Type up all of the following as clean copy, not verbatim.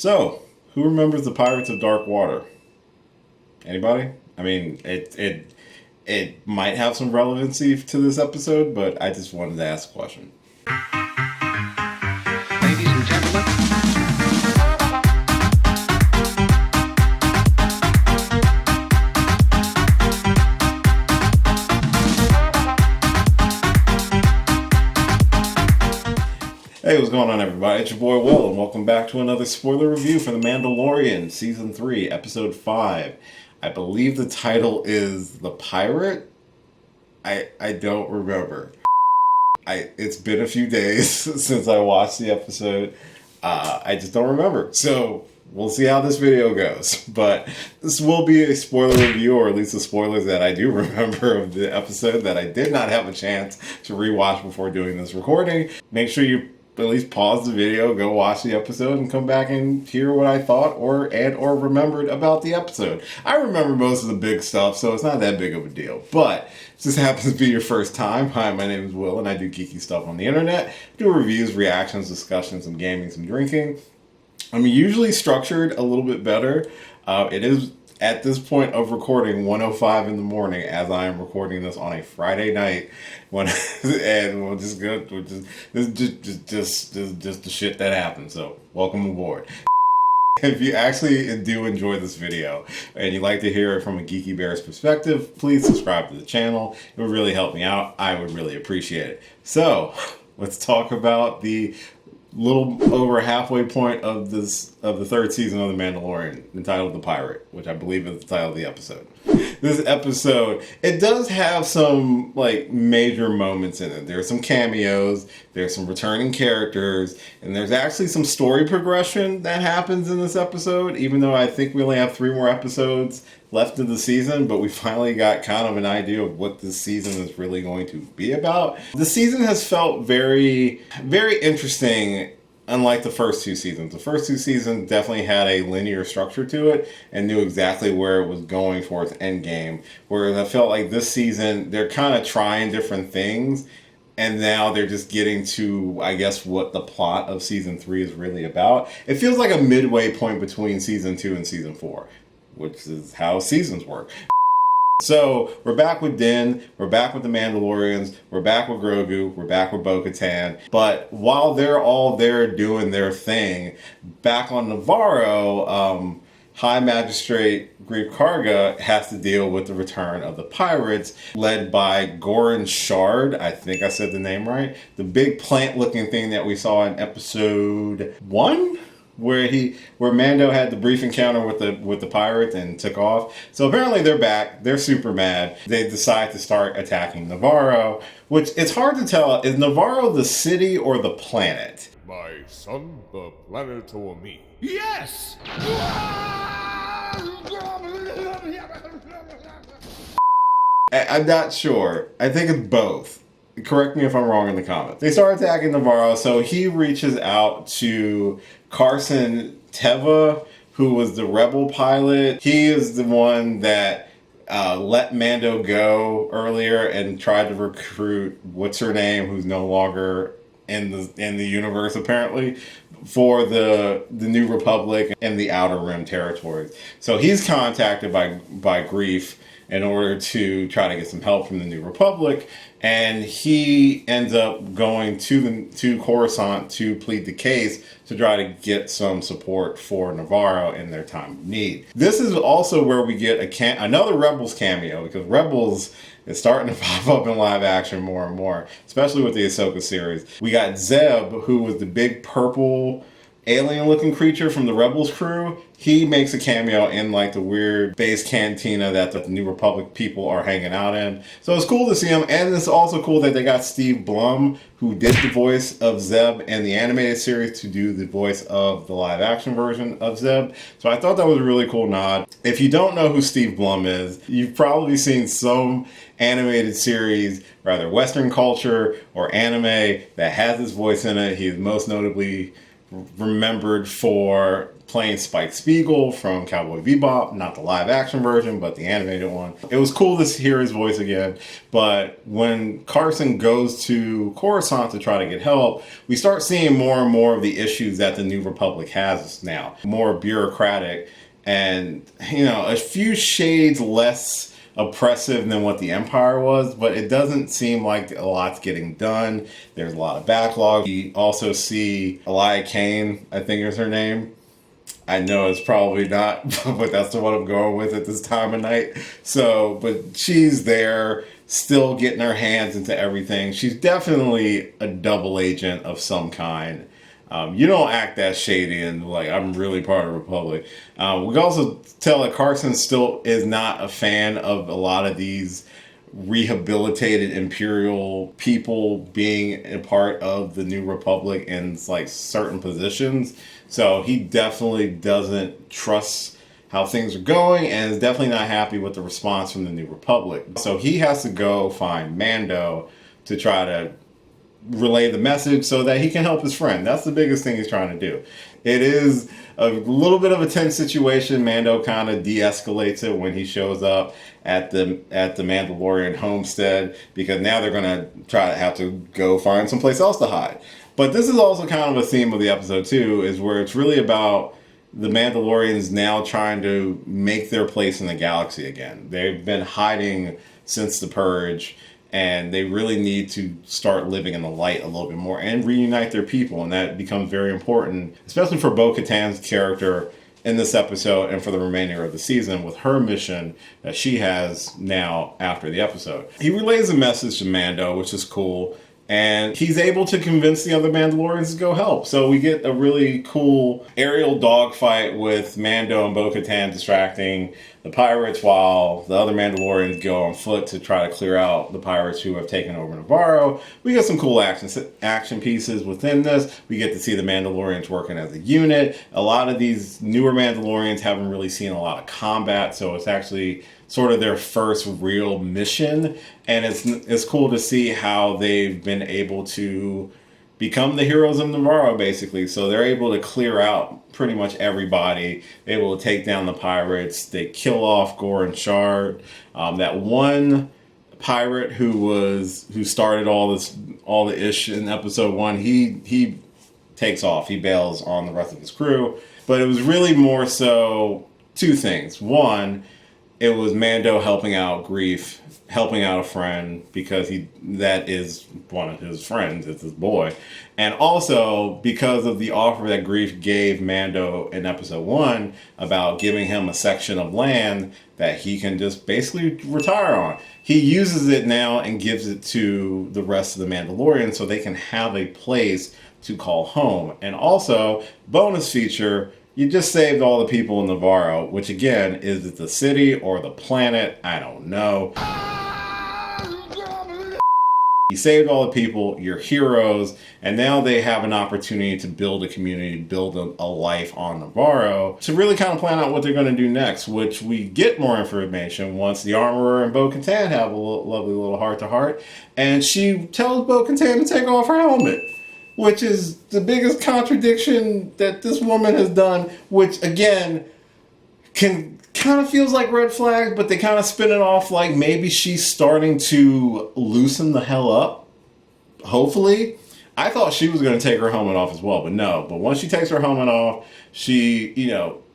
So, who remembers the Pirates of Dark Water? Anybody? I mean, it might have some relevancy to this episode, but I just wanted to ask a question. Ladies and gentlemen. Hey, what's going on, everybody? It's your boy Will, and welcome back to another spoiler review for The Mandalorian, Season 3, Episode 5. I believe the title is The Pirate? I don't remember. It's been a few days since I watched the episode. I just don't remember. So, we'll see how this video goes. But this will be a spoiler review, or at least the spoilers that I do remember of the episode that I did not have a chance to rewatch before doing this recording. Make sure you at least pause the video, go watch the episode, and come back and hear what I thought or remembered about the episode. I remember most of the big stuff, so it's not that big of a deal. But if this happens to be your first time, hi, my name is Will, and I do geeky stuff on the internet. Do reviews, reactions, discussions, some gaming, some drinking. I'm usually structured a little bit better. It is at this point of recording 1:05 in the morning as I am recording this on a Friday night and we'll just go just the shit that happens. So welcome aboard. If you actually do enjoy this video and you'd like to hear it from a Geeky Bear's perspective, please subscribe to the channel. It would really help me out. I would really appreciate it. So let's talk about the little over halfway point of the third season of The Mandalorian, entitled The Pirate, which I believe is the title of the episode. This episode, it does have some like major moments in it. There's some cameos, there's some returning characters, and there's actually some story progression that happens in this episode, even though I think we only have 3 more episodes left of the season, but we finally got kind of an idea of what this season is really going to be about. The season has felt very, very interesting, unlike the first 2 seasons. The first 2 seasons definitely had a linear structure to it and knew exactly where it was going for its end game, whereas I felt like this season, they're kind of trying different things, and now they're just getting to, I guess, what the plot of Season 3 is really about. It feels like a midway point between Season 2 and Season 4. Which is how seasons work. So, we're back with Din, we're back with the Mandalorians, we're back with Grogu, we're back with Bo-Katan. But while they're all there doing their thing, back on Navarro, High Magistrate Greef Karga has to deal with the return of the pirates, led by Goran Shard. I think I said the name right. The big plant-looking thing that we saw in episode 1? Where Mando had the brief encounter with the pirates and took off. So apparently they're back. They're super mad. They decide to start attacking Navarro, which it's hard to tell. Is Navarro the city or the planet? My son, the planet or me? Yes! I'm not sure. I think it's both. Correct me if I'm wrong in the comments. They start attacking Navarro, so he reaches out to Carson Teva, who was the rebel pilot. He is the one that let Mando go earlier and tried to recruit what's her name, who's no longer in the universe apparently, for the New Republic and the Outer Rim territories. So he's contacted by Greef in order to try to get some help from the New Republic, and he ends up going to Coruscant to plead the case to try to get some support for Navarro in their time of need. This is also where we get another Rebels cameo, because Rebels is starting to pop up in live action more and more, especially with the Ahsoka series. We got Zeb, who was the big purple alien-looking creature from the Rebels crew. He makes a cameo in like the weird base cantina that the New Republic people are hanging out in. So it's cool to see him, and it's also cool that they got Steve Blum, who did the voice of Zeb in the animated series, to do the voice of the live-action version of Zeb. So I thought that was a really cool nod. If you don't know who Steve Blum is, you've probably seen some animated series, rather Western culture or anime, that has his voice in it. He is most notably remembered for playing Spike Spiegel from Cowboy Bebop, not the live action version, but the animated one. It was cool to hear his voice again, but when Carson goes to Coruscant to try to get help, we start seeing more and more of the issues that the New Republic has now. More bureaucratic and, a few shades less oppressive than what the Empire was, but it doesn't seem like a lot's getting done. There's a lot of backlog. We also see Elia Kane, I think is her name. I know it's probably not, but that's the one I'm going with at this time of night. So, but she's there, still getting her hands into everything. She's definitely a double agent of some kind. You don't act that shady and like, I'm really part of the Republic. We can also tell that Carson still is not a fan of a lot of these rehabilitated Imperial people being a part of the New Republic in like certain positions. So he definitely doesn't trust how things are going and is definitely not happy with the response from the New Republic. So he has to go find Mando to try to relay the message so that he can help his friend. That's the biggest thing he's trying to do. It is a little bit of a tense situation. Mando kind of de-escalates it when he shows up at the Mandalorian homestead, because now they're going to try to have to go find someplace else to hide. But this is also kind of a theme of the episode too, is where it's really about the Mandalorians now trying to make their place in the galaxy again. They've been hiding since the Purge, and they really need to start living in the light a little bit more and reunite their people. And that becomes very important, especially for Bo-Katan's character in this episode and for the remainder of the season with her mission that she has now after the episode. He relays a message to Mando, which is cool. And he's able to convince the other Mandalorians to go help. So we get a really cool aerial dogfight with Mando and Bo-Katan distracting the pirates while the other Mandalorians go on foot to try to clear out the pirates who have taken over Navarro. We get some cool action pieces within this. We get to see the Mandalorians working as a unit. A lot of these newer Mandalorians haven't really seen a lot of combat, so it's actually sort of their first real mission, and it's cool to see how they've been able to become the heroes of Navarro, basically. So they're able to clear out pretty much everybody. They're able to take down the pirates. They kill off Gore and Shard. That one pirate who started all the ish in episode 1, he takes off. He bails on the rest of his crew. But it was really more so two things. One, it was Mando helping out Grief, helping out a friend, because that is one of his friends, it's his boy. And also because of the offer that Grief gave Mando in episode 1 about giving him a section of land that he can just basically retire on. He uses it now and gives it to the rest of the Mandalorians so they can have a place to call home. And also, bonus feature, you just saved all the people in Navarro, which again, is it the city or the planet? I don't know. You saved all the people, you're heroes, and now they have an opportunity to build a community, build a life on Navarro, to really kind of plan out what they're going to do next, which we get more information once the Armorer and Bo-Katan have a lovely little heart-to-heart, and she tells Bo-Katan to take off her helmet, which is the biggest contradiction that this woman has done, which again kind of feels like red flag, but they kind of spin it off like maybe she's starting to loosen the hell up. Hopefully. I thought she was going to take her helmet off as well, but no. But once she takes her helmet off, she,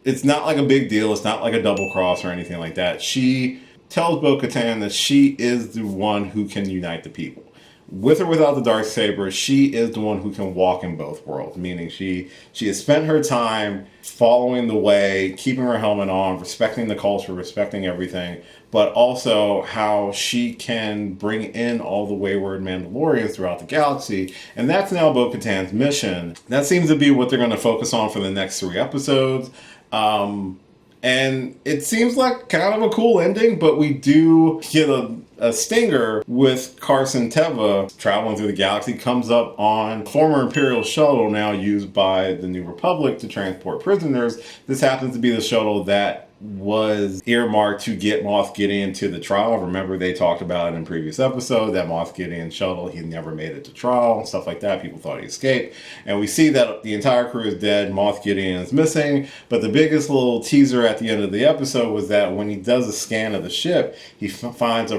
it's not like a big deal. It's not like a double cross or anything like that. She tells Bo-Katan that she is the one who can unite the people. With or without the Darksaber, she is the one who can walk in both worlds, meaning she has spent her time following the way, keeping her helmet on, respecting the culture, respecting everything, but also how she can bring in all the wayward Mandalorians throughout the galaxy. And that's now Bo-Katan's mission. That seems to be what they're going to focus on for the next 3 episodes. And it seems like kind of a cool ending, but we do get a stinger with Carson Teva traveling through the galaxy, comes up on a former Imperial shuttle now used by the New Republic to transport prisoners. This happens to be the shuttle that was earmarked to get Moff Gideon to the trial. Remember, they talked about it in previous episode, that Moff Gideon's shuttle, he never made it to trial, and stuff like that. People thought he escaped. And we see that the entire crew is dead, Moff Gideon is missing. But the biggest little teaser at the end of the episode was that when he does a scan of the ship, he finds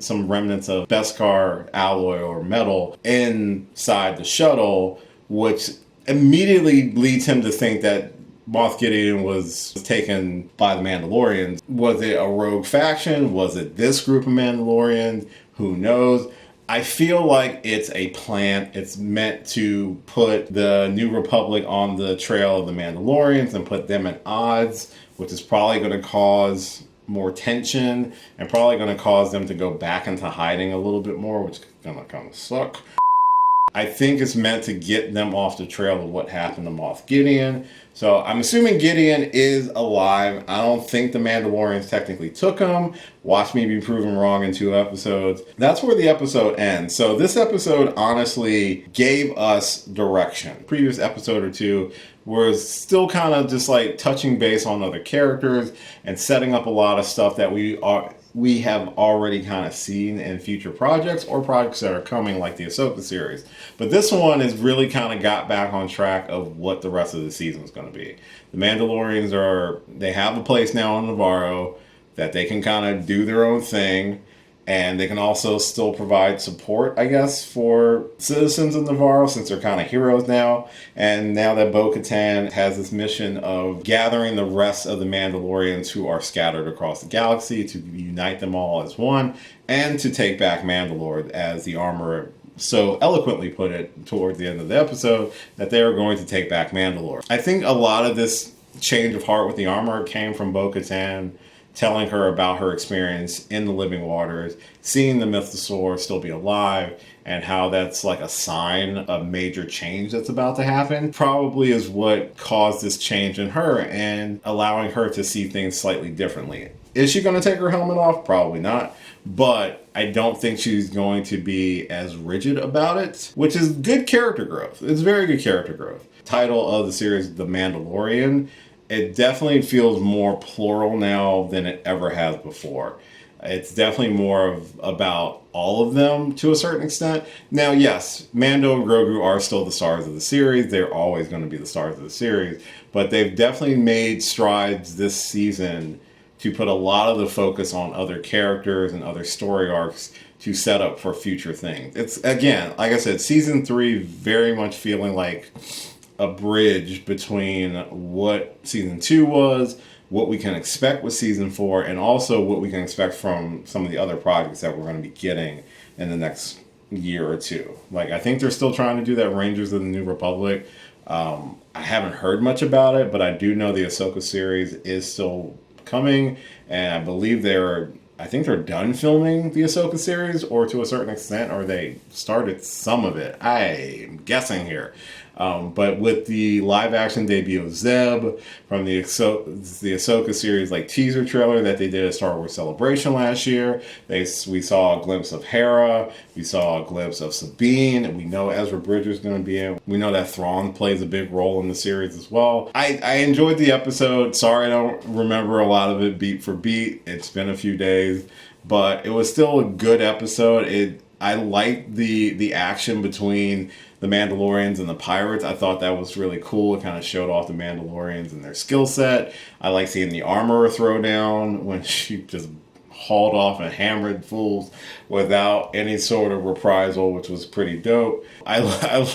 some remnants of Beskar alloy or metal inside the shuttle, which immediately leads him to think that Moff Gideon was taken by the Mandalorians. Was it a rogue faction? Was it this group of Mandalorians? Who knows? I feel like it's a plan. It's meant to put the New Republic on the trail of the Mandalorians and put them at odds, which is probably going to cause more tension and probably going to cause them to go back into hiding a little bit more, which is going to kind of suck. I think it's meant to get them off the trail of what happened to Moff Gideon. So I'm assuming Gideon is alive. I don't think the Mandalorians technically took him. Watch me be proven wrong in 2 episodes. That's where the episode ends. So this episode honestly gave us direction. Previous episode or 2 was still kind of just like touching base on other characters and setting up a lot of stuff that we have already kind of seen in future projects or projects that are coming, like the Ahsoka series. But this one has really kind of got back on track of what the rest of the season is going to be. The Mandalorians they have a place now on Navarro that they can kind of do their own thing. And they can also still provide support, I guess, for citizens of Navarro, since they're kind of heroes now. And now that Bo-Katan has this mission of gathering the rest of the Mandalorians who are scattered across the galaxy to unite them all as one and to take back Mandalore, as the armorer so eloquently put it towards the end of the episode, that they are going to take back Mandalore. I think a lot of this change of heart with the armorer came from Bo-Katan telling her about her experience in the living waters, seeing the mythosaur still be alive, and how that's like a sign of major change that's about to happen, probably is what caused this change in her and allowing her to see things slightly differently. Is she going to take her helmet off? Probably not. But I don't think she's going to be as rigid about it, which is good character growth. It's very good character growth. Title of the series, The Mandalorian. It definitely feels more plural now than it ever has before. It's definitely more about all of them to a certain extent. Now, yes, Mando and Grogu are still the stars of the series. They're always going to be the stars of the series. But they've definitely made strides this season to put a lot of the focus on other characters and other story arcs to set up for future things. It's, again, like I said, season 3 very much feeling like a bridge between what season 2 was, what we can expect with season 4, and also what we can expect from some of the other projects that we're going to be getting in the next year or 2. Like, I think they're still trying to do that Rangers of the New Republic. I haven't heard much about it, but I do know the Ahsoka series is still coming, and I believe I think they're done filming the Ahsoka series, or to a certain extent, or they started some of it. I'm guessing here. But with the live action debut of Zeb from the Ahsoka series like teaser trailer that they did at Star Wars Celebration last year, we saw a glimpse of Hera, we saw a glimpse of Sabine, and we know Ezra Bridger's going to be in. We know that Thrawn plays a big role in the series as well. I enjoyed the episode. Sorry I don't remember a lot of it beat for beat. It's been a few days, but it was still a good episode. I liked the action between the Mandalorians and the pirates. I thought that was really cool. It kind of showed off the Mandalorians and their skill set. I like seeing the armorer throw down when she just hauled off and hammered fools without any sort of reprisal, which was pretty dope. I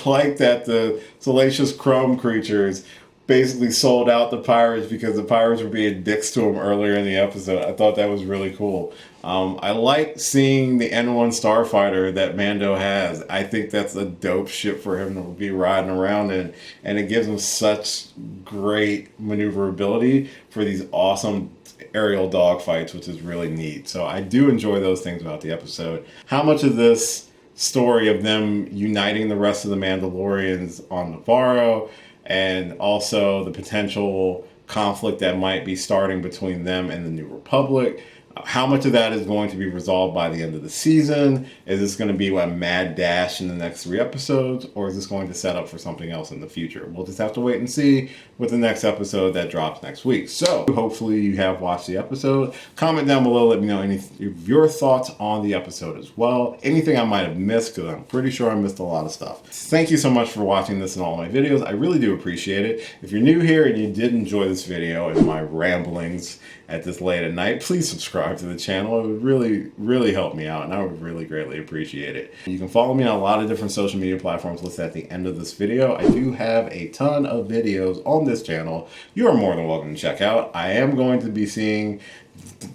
like that the Salacious Crumb creatures basically sold out the pirates because the pirates were being dicks to them earlier in the episode. I thought that was really cool. I like seeing the N1 starfighter that Mando has. I think that's a dope ship for him to be riding around in, and it gives him such great maneuverability for these awesome aerial dogfights, which is really neat. So I do enjoy those things about the episode. How much of this story of them uniting the rest of the Mandalorians on Navarro, and also the potential conflict that might be starting between them and the New Republic, How much of that is going to be resolved by the end of the season? Is this going to be a mad dash in the next 3 episodes, or is this going to set up for something else in the future? We'll just have to wait and see with the next episode that drops next week. So hopefully you have watched the episode. Comment down below, let me know any of your thoughts on the episode as well. Anything I might have missed, because I'm pretty sure I missed a lot of stuff. Thank you so much for watching this and all my videos. I really do appreciate it. If you're new here and you did enjoy this video and my ramblings at this late at night, please subscribe to the channel. It would really help me out, and I would really greatly appreciate it. You can follow me on a lot of different social media platforms listed at the end of this video. I do have a ton of videos on this channel you are more than welcome to check out. I am going to be seeing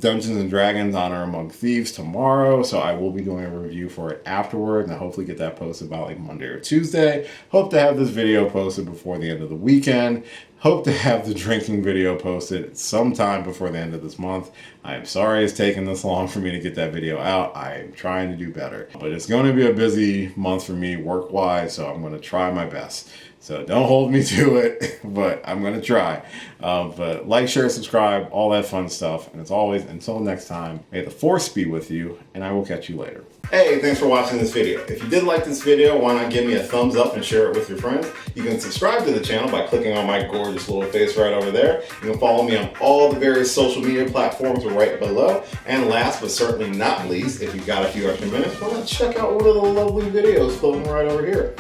Dungeons and Dragons Honor Among Thieves tomorrow, so I will be doing a review for it afterward, and I hopefully get that posted by like Monday or Tuesday. Hope to have this video posted before the end of the weekend. Hope to have the drinking video posted sometime before the end of this month. I am sorry it's taken this long for me to get that video out. I am trying to do better, but it's going to be a busy month for me work-wise, so I'm going to try my best. So don't hold me to it, but I'm going to try. But like, share, subscribe, all that fun stuff. And as always, until next time, may the force be with you, and I will catch you later. Hey, thanks for watching this video. If you did like this video, why not give me a thumbs up and share it with your friends? You can subscribe to the channel by clicking on my gorgeous little face right over there. You can follow me on all the various social media platforms right below. And last but certainly not least, if you've got a few extra minutes, why not check out one of the lovely videos floating right over here.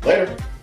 Later.